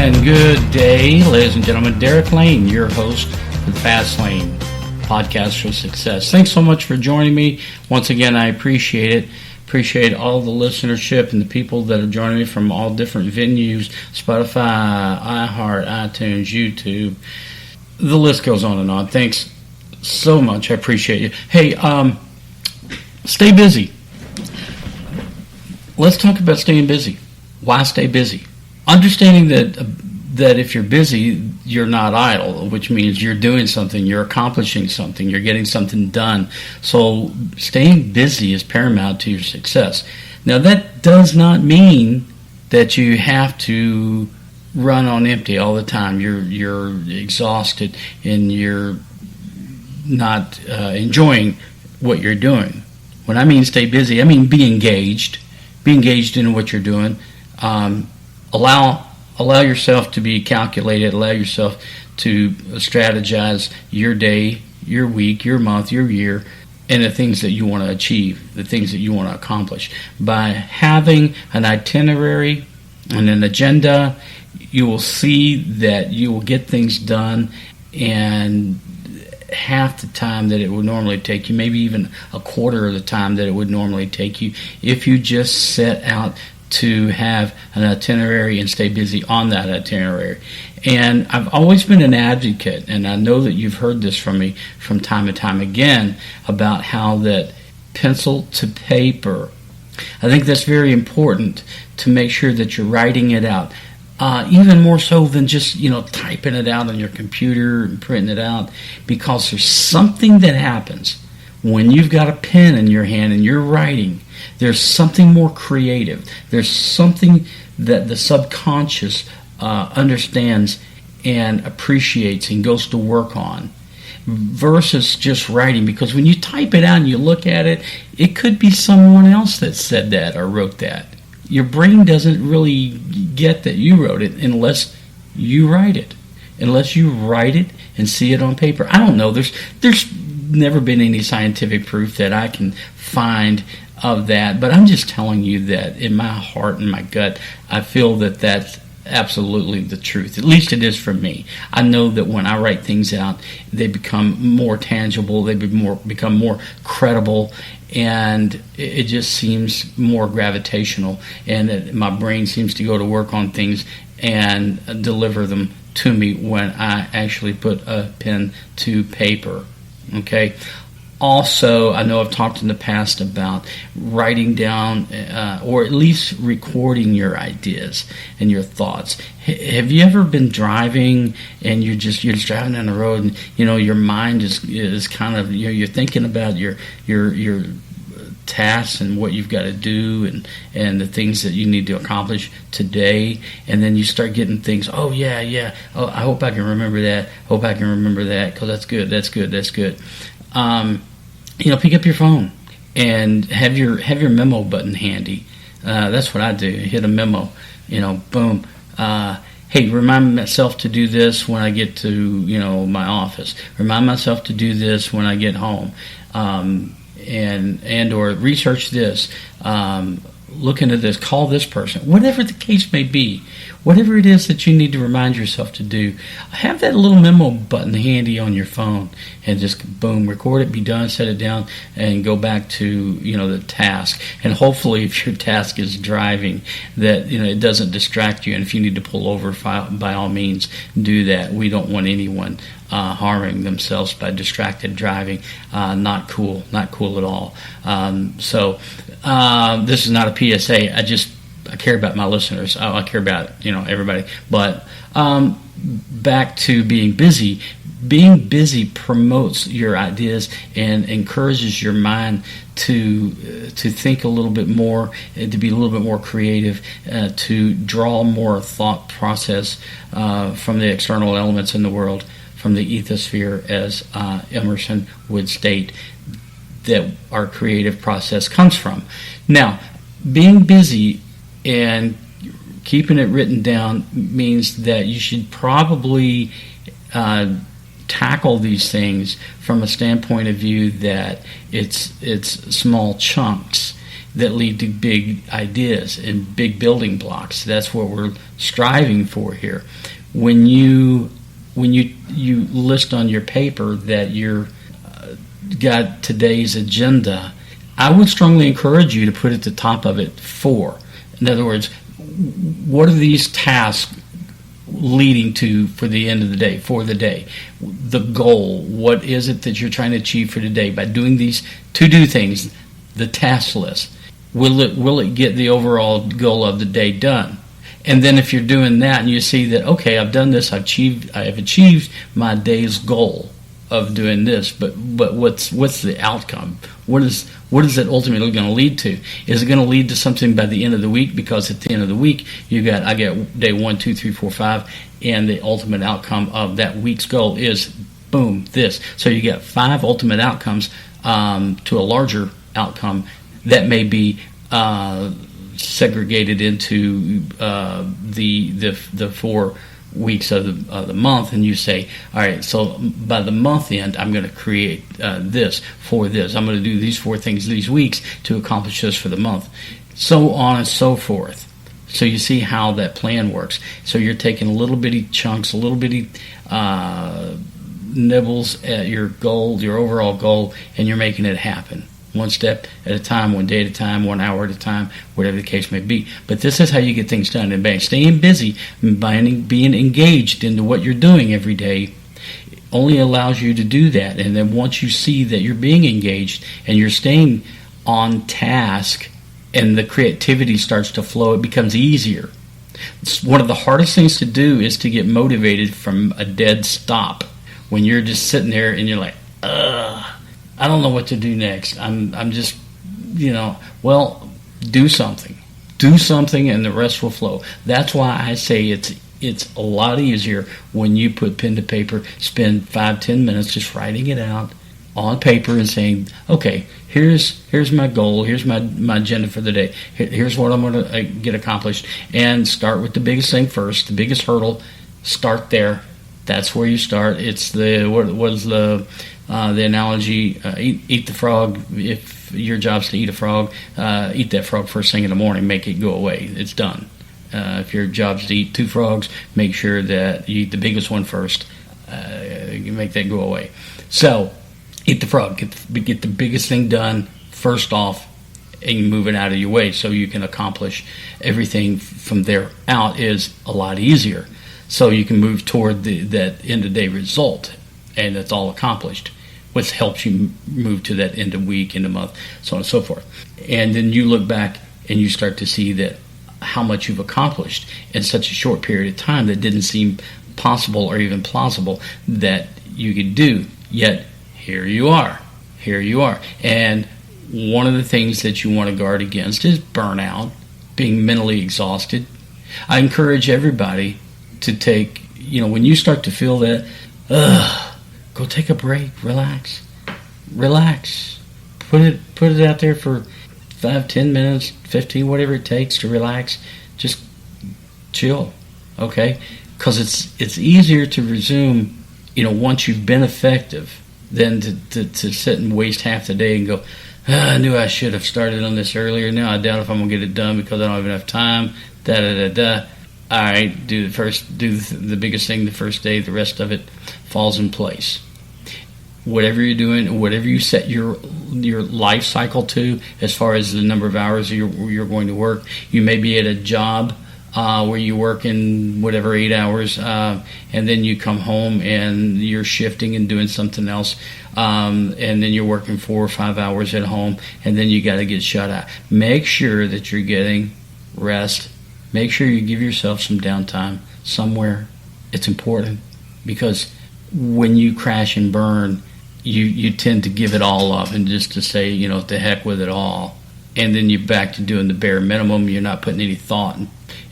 And good day, ladies and gentlemen. Derek Lane, your host for the Fast Lane Podcast for Success. Thanks so much for joining me. Once again, I appreciate it. Appreciate all the listenership and the people that are joining me from all different venues, Spotify, iHeart, iTunes, YouTube. The list goes on and on. Thanks so much. I appreciate you. Hey, stay busy. Let's talk about staying busy. Why stay busy? Understanding that if you're busy, you're not idle, which means you're doing something, you're accomplishing something, you're getting something done. So staying busy is paramount to your success. Now, that does not mean that you have to run on empty all the time. You're exhausted and you're not enjoying what you're doing. When I mean stay busy, I mean be engaged. Be engaged in what you're doing. Allow yourself to be calculated. Allow yourself to strategize your day, your week, your month, your year, and the things that you want to achieve, the things that you want to accomplish. By having an itinerary and an agenda, you will see that you will get things done and half the time that it would normally take you, maybe even a quarter of the time that it would normally take you, if you just set out to have an itinerary and stay busy on that itinerary. And I've always been an advocate, and I know that you've heard this from me from time and time again, about how that pencil to paper, I think that's very important to make sure that you're writing it out. Even more so than just, typing it out on your computer and printing it out, because there's something that happens when you've got a pen in your hand and you're writing. There's something more creative. There's something that the subconscious understands and appreciates and goes to work on, versus just writing. Because when you type it out and you look at it, it could be someone else that said that or wrote that. Your brain doesn't really get that you wrote it unless you write it. Unless you write it and see it on paper. I don't know. There's never been any scientific proof that I can find of that, but I'm just telling you that in my heart and my gut, I feel that that's absolutely the truth. At least it is for me. I know that when I write things out, they become more tangible, they become more credible, and it just seems more gravitational, and my brain seems to go to work on things and deliver them to me when I actually put a pen to paper. Okay? Also, I know I've talked in the past about writing down or at least recording your ideas and your thoughts. Have you ever been driving and you're just driving down the road and your mind is kind of you're thinking about your tasks and what you've got to do and the things that you need to accomplish today, and then you start getting things. Oh yeah. Oh, I hope I can remember that. Because that's good. Pick up your phone and have your memo button handy. That's what I do. Hit a memo. Boom. Hey, remind myself to do this when I get to my office. Remind myself to do this when I get home. And or research this. Look into this. Call this person. Whatever the case may be. Whatever it is that you need to remind yourself to do, have that little memo button handy on your phone and just boom, record it, be done, set it down, and go back to the task. And hopefully, if your task is driving, that it doesn't distract you. And if you need to pull over, by all means, do that. We don't want anyone harming themselves by distracted driving. Not cool at all. So this is not a PSA. I care about my listeners. I care about everybody. But back to being busy. Being busy promotes your ideas and encourages your mind to think a little bit more, to be a little bit more creative, to draw more thought process from the external elements in the world, from the ethosphere, as Emerson would state, that our creative process comes from. Now, being busy and keeping it written down means that you should probably tackle these things from a standpoint of view that it's small chunks, that lead to big ideas and big building blocks. That's what we're striving for here. When you list on your paper that you're got today's agenda, I would strongly encourage you to put at the top of it 4. In other words, what are these tasks leading to for the end of the day, for the day? The goal, what is it that you're trying to achieve for today? By doing these to-do things, the task list, will it get the overall goal of the day done? And then if you're doing that and you see that, okay, I've done this, I have achieved my day's goal of doing this, but what's the outcome? What is it ultimately going to lead to? Is it going to lead to something by the end of the week? Because at the end of the week, I get day 1, 2, 3, 4, 5, and the ultimate outcome of that week's goal is boom, this. So you get 5 ultimate outcomes to a larger outcome that may be segregated into the 4 weeks of the month, and you say, all right, so by the month end, I'm going to create this for this. I'm going to do these 4 things these weeks to accomplish this for the month, so on and so forth. So you see how that plan works. So you're taking little bitty chunks, little bitty nibbles at your goal, your overall goal, and you're making it happen. 1 step at a time, 1 day at a time, 1 hour at a time, whatever the case may be. But this is how you get things done in bank. Staying busy, being engaged into what you're doing every day only allows you to do that. And then once you see that you're being engaged and you're staying on task and the creativity starts to flow, it becomes easier. One of the hardest things to do is to get motivated from a dead stop. When you're just sitting there and you're like, I don't know what to do next. I'm just, well, do something. Do something and the rest will flow. That's why I say it's a lot easier when you put pen to paper, spend 5-10 minutes just writing it out on paper and saying, okay, here's my goal, here's my agenda for the day, here's what I'm going to get accomplished, and start with the biggest thing first, the biggest hurdle. Start there. That's where you start. It's the analogy, eat the frog. If your job's to eat a frog, eat that frog first thing in the morning, make it go away. It's done. If your job's to eat 2 frogs, make sure that you eat the biggest one first. You make that go away. So, eat the frog. Get the biggest thing done first off, and move it out of your way so you can accomplish everything from there out is a lot easier. So you can move toward that end-of-day result, and it's all accomplished, which helps you move to that end of week, end of month, so on and so forth. And then you look back and you start to see that how much you've accomplished in such a short period of time that didn't seem possible or even plausible that you could do. Yet, here you are. And one of the things that you want to guard against is burnout, being mentally exhausted. I encourage everybody to take, when you start to feel that, go take a break, relax. Put it out there for 5-10 minutes, 15, whatever it takes to relax. Just chill, okay? Because it's easier to resume, once you've been effective than to sit and waste half the day and go, I knew I should have started on this earlier. Now I doubt if I'm gonna get it done because I don't have enough time. All right, do the biggest thing the first day. The rest of it falls in place. Whatever you're doing, whatever you set your life cycle to, as far as the number of hours you're going to work, you may be at a job where you work in 8 hours, and then you come home and you're shifting and doing something else, and then you're working 4 or 5 hours at home, and then you got to get shut out. Make sure that you're getting rest. Make sure you give yourself some downtime somewhere. It's important because when you crash and burn, you tend to give it all up and just to say, to heck with it all. And then you're back to doing the bare minimum. You're not putting any thought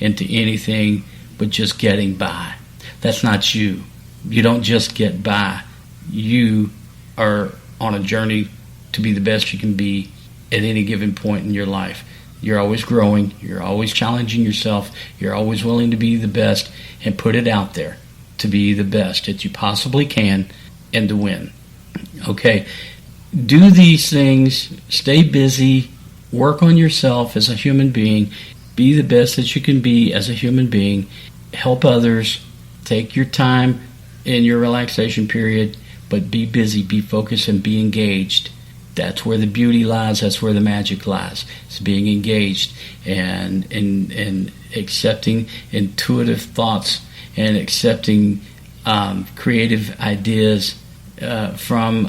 into anything but just getting by. That's not you. You don't just get by. You are on a journey to be the best you can be at any given point in your life. You're always growing. You're always challenging yourself. You're always willing to be the best and put it out there to be the best that you possibly can and to win. Okay, do these things. Stay busy. Work on yourself as a human being. Be the best that you can be as a human being. Help others. Take your time in your relaxation period, but be busy, be focused, and be engaged. That's where the beauty lies. That's where the magic lies. It's being engaged and accepting intuitive thoughts and accepting creative ideas from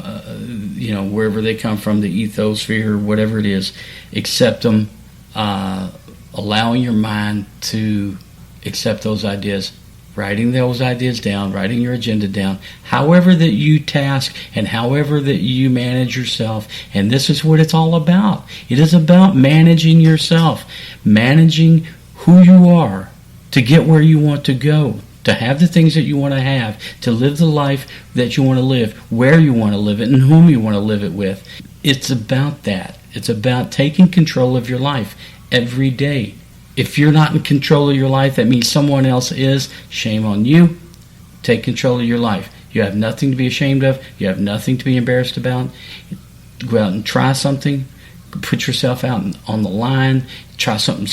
wherever they come from, the ethosphere, whatever it is. Accept them, allowing your mind to accept those ideas, writing those ideas down, writing your agenda down, however that you task and however that you manage yourself. And this is what it's all about. It is about managing yourself, managing who you are to get where you want to go, to have the things that you want to have, to live the life that you want to live, where you want to live it, and whom you want to live it with. It's about that. It's about taking control of your life every day. If you're not in control of your life, that means someone else is. Shame on you. Take control of your life. You have nothing to be ashamed of. You have nothing to be embarrassed about. Go out and try something. Put yourself out on the line. Try something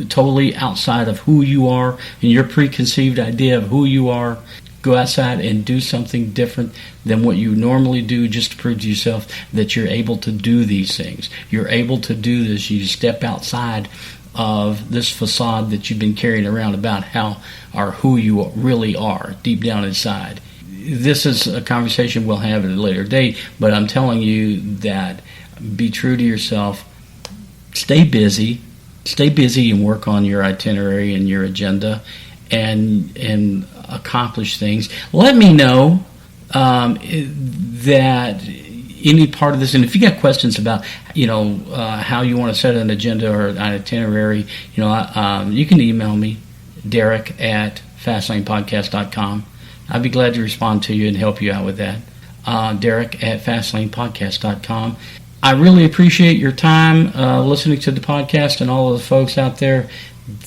totally outside of who you are and your preconceived idea of who you are. Go outside and do something different than what you normally do, just to prove to yourself that you're able to do these things. You're able to do this. You step outside of this facade that you've been carrying around about how or who you really are deep down inside. This is a conversation we'll have at a later date, but I'm telling you that be true to yourself. Stay busy and work on your itinerary and your agenda and accomplish things. Let me know that any part of this, and if you got questions about how you want to set an agenda or an itinerary, you can email me, Derek at FastlanePodcast.com. I'd be glad to respond to you and help you out with that. Derek at FastlanePodcast.com. I really appreciate your time listening to the podcast, and all of the folks out there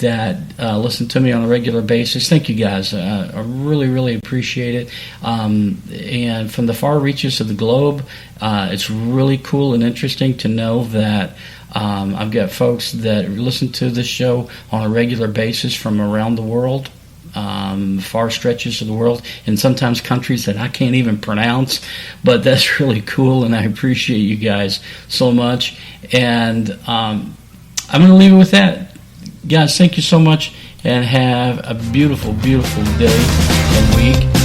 that listen to me on a regular basis. Thank you guys. I really, really appreciate it. And from the far reaches of the globe, it's really cool and interesting to know that I've got folks that listen to this show on a regular basis from around the world, far stretches of the world, and sometimes countries that I can't even pronounce, but that's really cool, and I appreciate you guys so much. And I'm going to leave it with that. Guys, thank you so much, and have a beautiful, beautiful day and week.